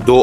2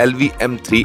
LV-M3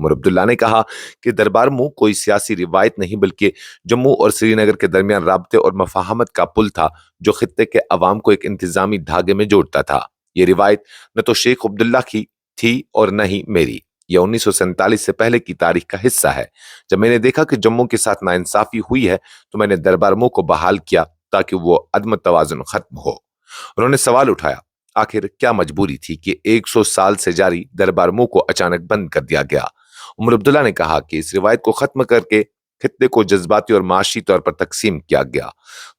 Omar Abdullah نے کہا کہ دربار مو کوئی سیاسی روایت نہیں بلکہ جموں اور سری نگر کے درمیان رابطے اور مفاہمت کا پل تھا جو خطے کے عوام کو ایک انتظامی دھاگے میں جوڑتا تھا۔ یہ روایت نہ تو شیخ عبداللہ کی تھی اور نہ ہی میری، یہ 1947 سے پہلے کی تاریخ کا حصہ ہے۔ جب میں نے دیکھا کہ جموں کے ساتھ ناانصافی ہوئی ہے تو میں نے دربار مو کو بحال کیا تاکہ وہ عدم توازن ختم ہو۔ انہوں نے سوال اٹھایا، آخر کیا مجبوری تھی کہ 100 سال سے جاری دربار مو کو اچانک بند کر دیا گیا؟ عمر عبداللہ نے کہا کہ اس روایت کو ختم کر کے خطے کو جذباتی اور معاشی طور پر تقسیم کیا گیا۔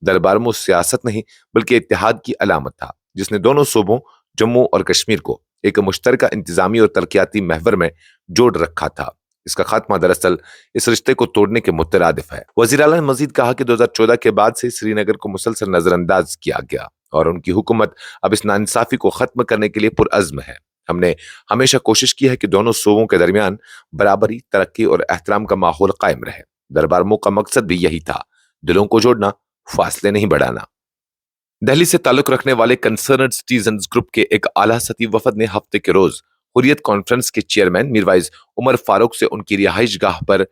دربار مو سیاست نہیں بلکہ اتحاد کی علامت تھا جس نے دونوں صوبوں جموں اور کشمیر کو ایک مشترکہ انتظامی اور ترقیاتی محور میں جوڑ رکھا تھا۔ اس کا خاتمہ دراصل اس رشتے کو توڑنے کے مترادف ہے۔ وزیر اعلیٰ نے مزید کہا کہ 2014 کے بعد سے سری نگر کو مسلسل نظر انداز کیا گیا اور ان کی حکومت اب اس ناانصافی کو ختم کرنے کے لیے پرعزم ہے۔ ہم نے ہمیشہ کوشش کی ہے کہ دونوں صوبوں کے درمیان برابری، ترقی اور احترام کا ماحول قائم رہے۔ دربار مو کا مقصد بھی یہی تھا، دلوں کو جوڑنا، فاصلے نہیں بڑھانا۔ دہلی سے تعلق رکھنے والے کنسرنڈ سٹیزنز گروپ کے ایک اعلیٰ سطحی وفد نے ہفتے کے روز حریت کانفرنس کے چیئرمین میروائز عمر فاروق سے ان کی رہائش گاہ پر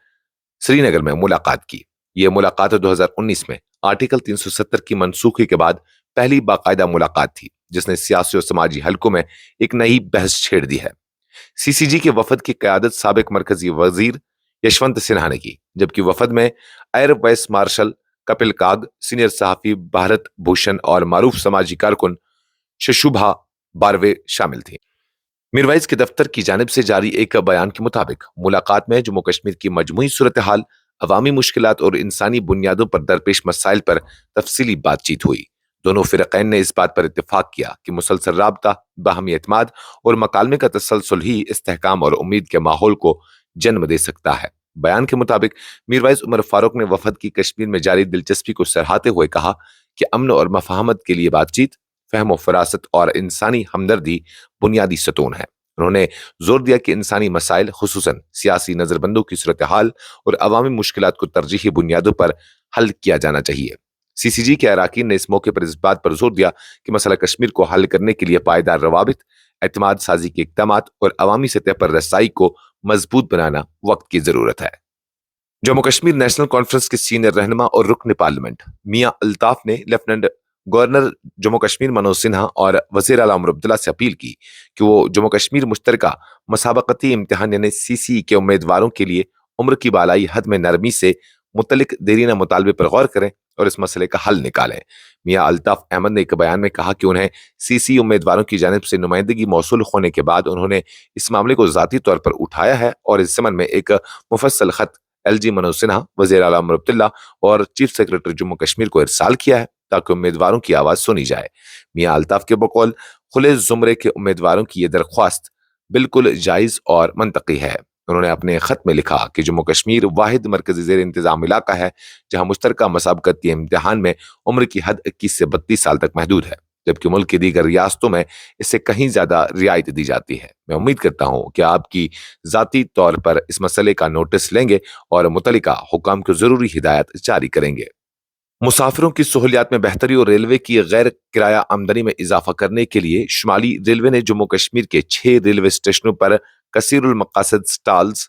سری نگر میں ملاقات کی۔ یہ ملاقات 2019 میں آرٹیکل 370 کی منسوخی کے بعد پہلی باقاعدہ ملاقات تھی جس نے سیاسی اور سماجی حلقوں میں ایک نئی بحث چھیڑ دی ہے۔ سی سی جی کے وفد کی قیادت سابق مرکزی وزیر یشونت سنہا نے کی، جبکہ وفد میں air vice marshal Kapil کاگ، senior صحافی بھارت بھوشن اور معروف سماجی کارکن ششوبھا باروے شامل تھیں۔ میروائز کے دفتر کی جانب سے جاری ایک بیان کے مطابق ملاقات میں جموں کشمیر کی مجموعی صورتحال، عوامی مشکلات اور انسانی بنیادوں پر درپیش مسائل پر تفصیلی بات چیت ہوئی۔ دونوں فرقین نے اس بات پر اتفاق کیا کہ مسلسل رابطہ، باہمی اعتماد اور مکالمے کا تسلسل ہی استحکام اور امید کے ماحول کو جنم دے سکتا ہے۔ بیان کے مطابق میروائز عمر فاروق نے وفد کی کشمیر میں جاری دلچسپی کو سراہتے ہوئے کہا کہ امن اور مفاہمت کے لیے بات چیت، فہم و فراست اور انسانی ہمدردی بنیادی ستون ہے۔ انہوں نے زور دیا کہ انسانی مسائل، خصوصاً سیاسی نظربندوں کی صورتحال اور عوامی مشکلات کو ترجیحی بنیادوں پر حل کیا جانا چاہیے۔ سی سی جی کے اراکین نے اس موقع پر اس بات پر زور دیا کہ مسئلہ کشمیر کو حل کرنے کے لیے پائیدار روابط، اعتماد سازی کے اقدامات اور عوامی سطح پر رسائی کو مضبوط بنانا وقت کی ضرورت ہے۔ جموں کشمیر نیشنل کانفرنس کے سینئر رہنما اور رکن پارلیمنٹ میاں الطاف نے لیفٹیننٹ گورنر جموں کشمیر منوج سنہا اور وزیر اعلیٰ عمر عبداللہ سے اپیل کی کہ وہ جموں کشمیر مشترکہ مسابقتی امتحان یعنی سی سی کے امیدواروں کے لیے عمر کی بالائی حد میں نرمی سے متعلق دیرینہ مطالبے پر غور کریں اور اس مسئلے کا حل نکالیں۔ میاں الطاف احمد نے ایک بیان میں کہا کہ انہیں سی سی امیدواروں کی جانب سے نمائندگی موصول ہونے کے بعد انہوں نے اس معاملے کو ذاتی طور پر اٹھایا ہے اور اس ضمن میں ایک مفصل خط ایل جی منوج سنہا، وزیر اعلیٰ عمر عبداللہ اور چیف سیکرٹری جموں کشمیر کو ارسال کیا ہے تاکہ امیدواروں کی آواز سنی جائے۔ میاں الطاف کے بقول کھلے زمرے کے امیدواروں کی یہ درخواست بالکل جائز اور منطقی ہے۔ انہوں نے اپنے خط میں لکھا کہ جموں کشمیر واحد مرکزی زیر انتظام علاقہ ہے جہاں مشترکہ مسابقتی امتحان میں عمر کی حد 21 سے 32 سال تک محدود ہے، جبکہ ملک کی دیگر ریاستوں میں اس سے کہیں زیادہ رعایت دی جاتی ہے۔ میں امید کرتا ہوں کہ آپ کی ذاتی طور پر اس مسئلے کا نوٹس لیں گے اور متعلقہ حکام کو ضروری ہدایات جاری کریں گے۔ مسافروں کی سہولیات میں بہتری اور ریلوے کی غیر کرایہ آمدنی میں اضافہ کرنے کے لیے شمالی ریلوے نے جموں کشمیر کے 6 ریلوے اسٹیشنوں پر کثیر المقاصد سٹالز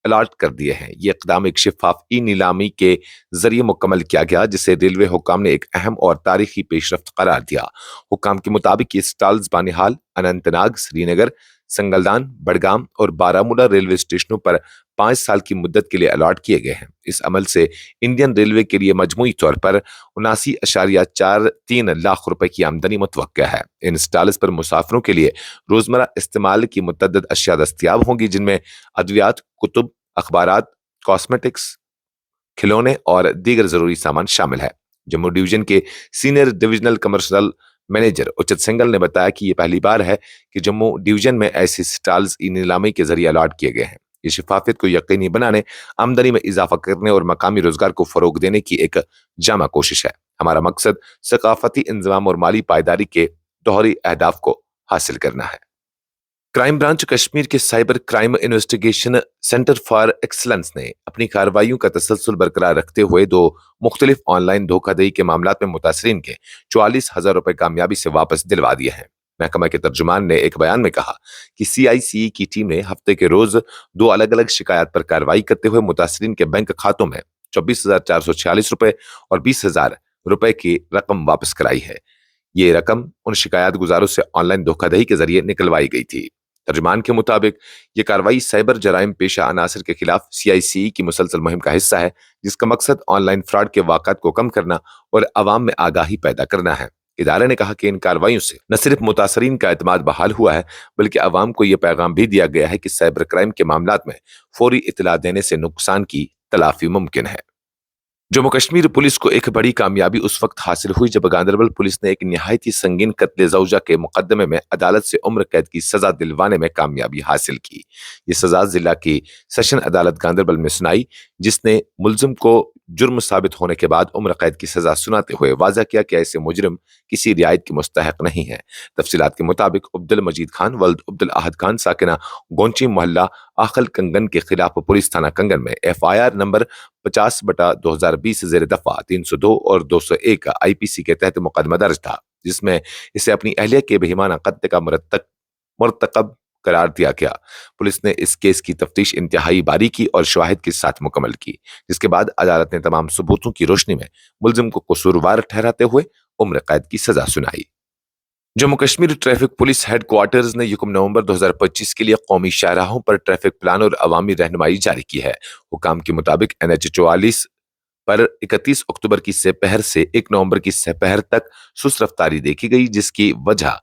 الاٹ کر دیے ہیں۔ یہ اقدام ایک شفاف ای نیلامی کے ذریعے مکمل کیا گیا جسے ریلوے حکام نے ایک اہم اور تاریخی پیش رفت قرار دیا۔ حکام کے مطابق یہ سٹالز بانہال، اننت ناگ، سری نگر، سنگلدان، بڑگام اور بارامولہ ریلوے اسٹیشنوں پر 5 سال کی مدت کے لیے الاٹ کیے گئے ہیں۔ اس عمل سے انڈین ریلوے کے لیے مجموعی طور پر 79.43 لاکھ روپے کی آمدنی متوقع ہے۔ ان سٹالز پر مسافروں کے لیے روزمرہ استعمال کی متعدد اشیاء دستیاب ہوں گی جن میں ادویات، کتب، اخبارات، کاسمیٹکس، کھلونے اور دیگر ضروری سامان شامل ہے۔ جموں ڈویژن کے senior divisional commercial manager Uchit Singhal نے بتایا کہ یہ پہلی بار ہے کہ جموں ڈویژن میں ایسے سٹالز ای نیلامی کے ذریعے الاٹ کیے گئے ہیں۔ یہ شفافیت کو یقینی بنانے، آمدنی میں اضافہ کرنے اور مقامی روزگار کو فروغ دینے کی ایک جامع کوشش ہے۔ ہمارا مقصد ثقافتی انضمام اور مالی پائیداری کے دوہری اہداف کو حاصل کرنا ہے۔ کرائم برانچ کشمیر کے cyber crime investigation centre for excellence نے اپنی کارروائیوں کا تسلسل برقرار رکھتے ہوئے 2 مختلف آن لائن دھوکہ دہی کے معاملات میں متاثرین کے 44,000 روپے کامیابی سے واپس دلوا دیے ہیں۔ محکمہ کے ترجمان نے ایک بیان میں کہا کہ CICE کی ٹیم نے ہفتے کے روز 2 الگ الگ شکایات پر کارروائی کرتے ہوئے متاثرین کے بینک کھاتوں میں 24,446 روپے اور 20,000 روپے کی رقم واپس کرائی ہے۔ یہ رقم ان شکایات گزاروں سے آن لائن دھوکہ دہی کے ذریعے نکلوائی گئی تھی۔ ترجمان کے مطابق یہ کارروائی سائبر جرائم پیشہ عناصر کے خلاف CICE کی مسلسل مہم کا حصہ ہے، جس کا مقصد آن لائن فراڈ کے واقعات کو کم کرنا اور عوام میں آگاہی پیدا کرنا ہے۔ ادارے نے کہا کہ ان کارروائیوں سے نہ صرف متاثرین کا اعتماد بحال ہوا ہے، بلکہ عوام کو یہ پیغام بھی دیا گیا ہے کہ سائبر کرائم کے معاملات میں فوری اطلاع دینے سے نقصان کی تلافی ممکن ہے۔ جموں کشمیر پولیس کو ایک بڑی کامیابی اس وقت حاصل ہوئی جب گاندربل پولیس نے ایک نہایت ہی سنگین قتل زوجہ کے مقدمے میں عدالت سے عمر قید کی سزا دلوانے میں کامیابی حاصل کی۔ یہ سزا ضلع کی سیشن عدالت گاندربل میں سنائی، جس نے ملزم کو جرم ثابت ہونے کے بعد عمر قید کی سزا سناتے ہوئے واضح کیا کہ ایسے مجرم کسی رعایت کے مستحق نہیں ہے۔ تفصیلات کے مطابق عبدالمجید خان ولد عبدالاحد خان ساکنہ گونچی محلہ آخل کنگن کے خلاف پولیس تھانہ کنگن میں FIR نمبر 50/2020 زیر دفعہ 302 اور 201 IPC کے تحت مقدمہ درج تھا، جس میں اسے اپنی اہلیہ کے بہیمانہ قتل کا مرتکب قرار دیا گیا۔ پولیس نے اس کیس کی تفتیش انتہائی باریکی اور شواہد کے ساتھ مکمل کی، جس کے بعد عدالت نے تمام ثبوتوں کی روشنی میں ملزم کو قصوروار ٹھہراتے ہوئے عمر قید کی سزا سنائی۔ Jammu Kashmir traffic police headquarters نے 1 نومبر 2025 کے لیے قومی شاہراہوں پر ٹریفک پلان اور عوامی رہنمائی جاری کی ہے۔ حکام کے مطابق NH 44 پر 31 اکتوبر کی سہ پہر سے 1 نومبر کی سہ پہر تک سست رفتاری دیکھی گئی، جس کی وجہ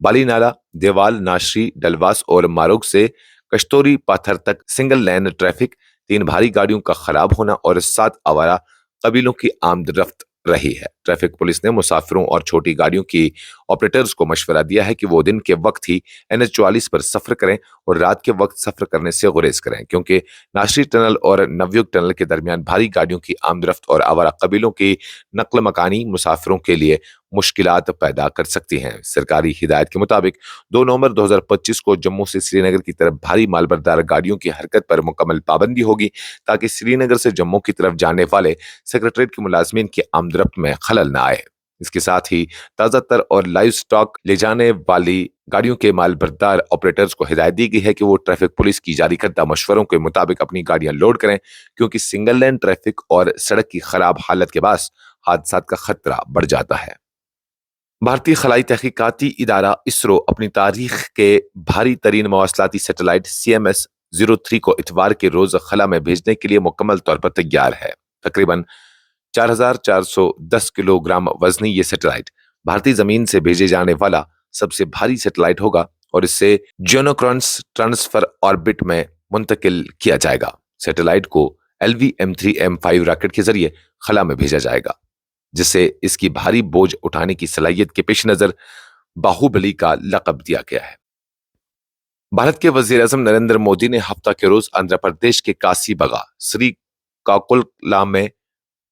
بالی نالا، دیوال، ناشری، ڈلواس اور ماروگ سے کشتوری پاتھر تک سنگل لین ٹریفک، 3 بھاری گاڑیوں کا خراب ہونا اور 7 آوارہ قبیلوں کی آمد رفت رہی ہے۔ ٹریفک پولیس نے مسافروں اور چھوٹی گاڑیوں کی آپریٹرز کو مشورہ دیا ہے کہ وہ دن کے وقت ہی NH 44 پر سفر کریں اور رات کے وقت سفر کرنے سے گریز کریں، کیونکہ ناشری ٹنل اور نویوگ ٹنل کے درمیان بھاری گاڑیوں کی آمد رفت اور آوارہ قبیلوں کی نقل مکانی مسافروں کے لیے مشکلات پیدا کر سکتی ہیں۔ سرکاری ہدایت کے مطابق 2 نومبر 2025 کو جموں سے سری نگر کی طرف بھاری مال بردار گاڑیوں کی حرکت پر مکمل پابندی ہوگی، تاکہ سری نگر سے جموں کی طرف جانے والے سیکریٹریٹ کے ملازمین کی آمد رفت میں خلل نہ آئے۔ اس کے ساتھ ہی تازہ تر اور لائیو سٹاک لے جانے والی گاڑیوں کے مال بردار آپریٹرز کو ہدایت دی گئی ہے کہ وہ ٹریفک پولیس کی جاری کردہ مشوروں کے مطابق اپنی گاڑیاں لوڈ کریں، کیونکہ سنگل لین ٹریفک اور سڑک کی خراب حالت کے باعث حادثات کا خطرہ بڑھ جاتا ہے۔ بھارتی خلائی تحقیقاتی ادارہ اسرو اپنی تاریخ کے بھاری ترین مواصلاتی سیٹلائٹ CMS-03 کو اتوار کے روز خلا میں بھیجنے کے لیے مکمل طور پر تیار ہے۔ تقریباً 4,410 کلو گرام وزنی یہ سیٹلائٹ بھارتی زمین سے بھیجے جانے والا سب سے بھاری سیٹلائٹ ہوگا اور اسے جینوکرونس ٹرانسفر آربٹ میں منتقل کیا جائے گا۔ سیٹلائٹ کو LV-M3M5 راکٹ کے ذریعے خلا میں بھیجا جائے گا، جس سے اس کی بھاری بوجھ اٹھانے کی صلاحیت کے پیش نظر باہوبلی کا لقب دیا گیا ہے۔ بھارت کے وزیر اعظم نریندر مودی نے ہفتہ کے روز آندھرا پردیش کے کاسی بگا سری کاکولہ میں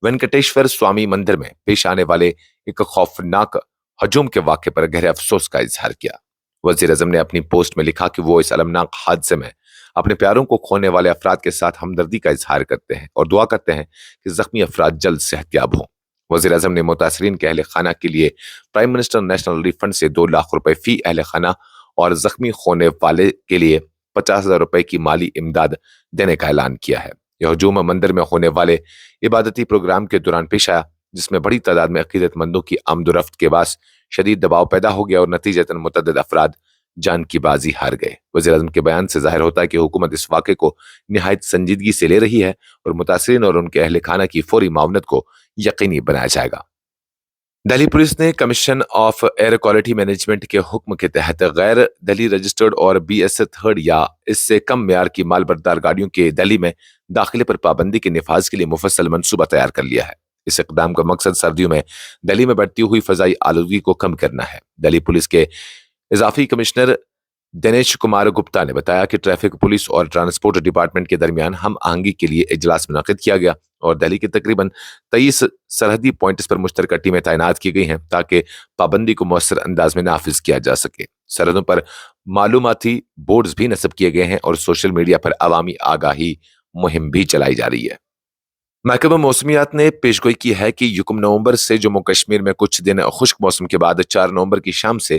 وینکٹیشور سوامی مندر میں پیش آنے والے ایک خوفناک ہجوم کے واقعے پر گہرے افسوس کا اظہار کیا۔ وزیر اعظم نے اپنی پوسٹ میں لکھا کہ وہ اس المناک حادثے میں اپنے پیاروں کو کھونے والے افراد کے ساتھ ہمدردی کا اظہار کرتے ہیں اور دعا کرتے ہیں کہ زخمی افراد جلد صحت یاب ہوں۔ وزیر اعظم نے متاثرین کے اہل خانہ کے لیے prime minister national relief fund سے 2 لاکھ روپے فی اہل خانہ اور زخمی ہونے والے کے لیے 50,000 روپے کی مالی امداد دینے کا اعلان کیا ہے۔ یہ ہجوم مندر میں ہونے والے عبادتی پروگرام کے دوران پیش آیا، جس میں بڑی تعداد میں عقیدت مندوں کی آمد و رفت کے باعث شدید دباؤ پیدا ہو گیا اور نتیجتاً متعدد افراد جان کی بازی ہار گئے۔ وزیر اعظم کے بیان سے ظاہر ہوتا ہے کہ حکومت اس واقعے کو نہایت سنجیدگی سے لے رہی ہے اور متاثرین اور ان کے اہل خانہ کی فوری معاونت کو یقینی بنایا جائے گا۔ دہلی پولیس نے commission of air quality management کے حکم کے تحت غیر دہلی رجسٹرڈ اور BS 3 یا اس سے کم معیار کی مال بردار گاڑیوں کے دہلی میں داخلے پر پابندی کے نفاذ کے لیے مفصل منصوبہ تیار کر لیا ہے۔ اس اقدام کا مقصد سردیوں میں دہلی میں بڑھتی ہوئی فضائی آلودگی کو کم کرنا ہے۔ دہلی پولیس کے اضافی کمشنر دنیش کمار گپتا نے بتایا کہ ٹریفک پولیس اور ٹرانسپورٹ ڈپارٹمنٹ کے درمیان ہم آہنگی کے لیے اجلاس منعقد کیا گیا اور دہلی کے تقریباً 23 سرحدی پوائنٹس پر مشترکہ ٹیمیں تعینات کی گئی ہیں تاکہ پابندی کو مؤثر انداز میں نافذ کیا جا سکے۔ سرحدوں پر معلوماتی بورڈز بھی نصب کیے گئے ہیں اور سوشل میڈیا پر عوامی آگاہی مہم بھی چلائی جا رہی ہے۔ محکمہ موسمیات نے پیشگوئی کی ہے کہ 1 نومبر سے جموں کشمیر میں کچھ دن خشک موسم کے بعد 4 نومبر کی شام سے